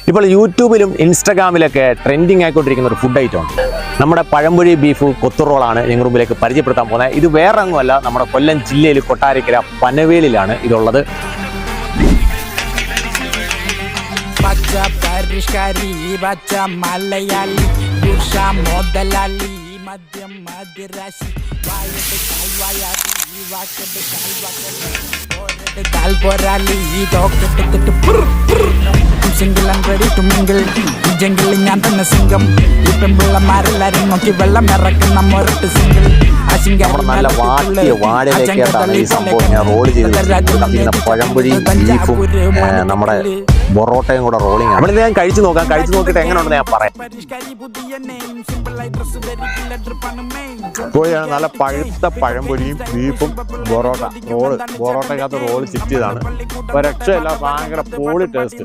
ഇപ്പോൾ യൂട്യൂബിലും ഇൻസ്റ്റാഗ്രാമിലൊക്കെ ട്രെൻഡിങ് ആയിക്കൊണ്ടിരിക്കുന്ന ഒരു ഫുഡ് ഐറ്റം ഉണ്ട്. നമ്മുടെ പഴംപൊരി ബീഫ് കൊത്തുറോളാണ് നിങ്ങൾ മുമ്പിലേക്ക് പരിചയപ്പെടുത്താൻ പോകുന്നത്. ഇത് വേറെ ഒന്നുമല്ല, നമ്മുടെ കൊല്ലം ജില്ലയിൽ കൊട്ടാരക്കര പനവേലിലാണ് ഇതുള്ളത്. Single and ready to mingle. Jungle ഞാൻ തന്നെ സിംഗം. ഈ പെൺപിള്ളമാരെല്ലാരും നോക്കി വെള്ളം ഇറക്കുന്ന മൊരട്ട് സിംഗിൾ. നല്ല വാട്ടിയ വാഴയിലേക്കാണ് ഈ സംഭവം ഞാൻ റോൾ ചെയ്ത് പഴംപൊരി ബീഫും നമ്മുടെ പൊറോട്ടയും കൂടെ റോളിംഗ് ആണ്. അവിടെ ഞാൻ കഴിച്ചു നോക്കിയിട്ട് എങ്ങനെ ഉണ്ടെന്ന് ഞാൻ പറയാം. നല്ല പഴുത്ത പഴംപൊരിയും ബീഫും പൊറോട്ടക്കകത്ത് റോള് ചിറ്റിയതാണ്. രക്ഷയില്ല, ഭയങ്കര പോളി ടേസ്റ്റ്.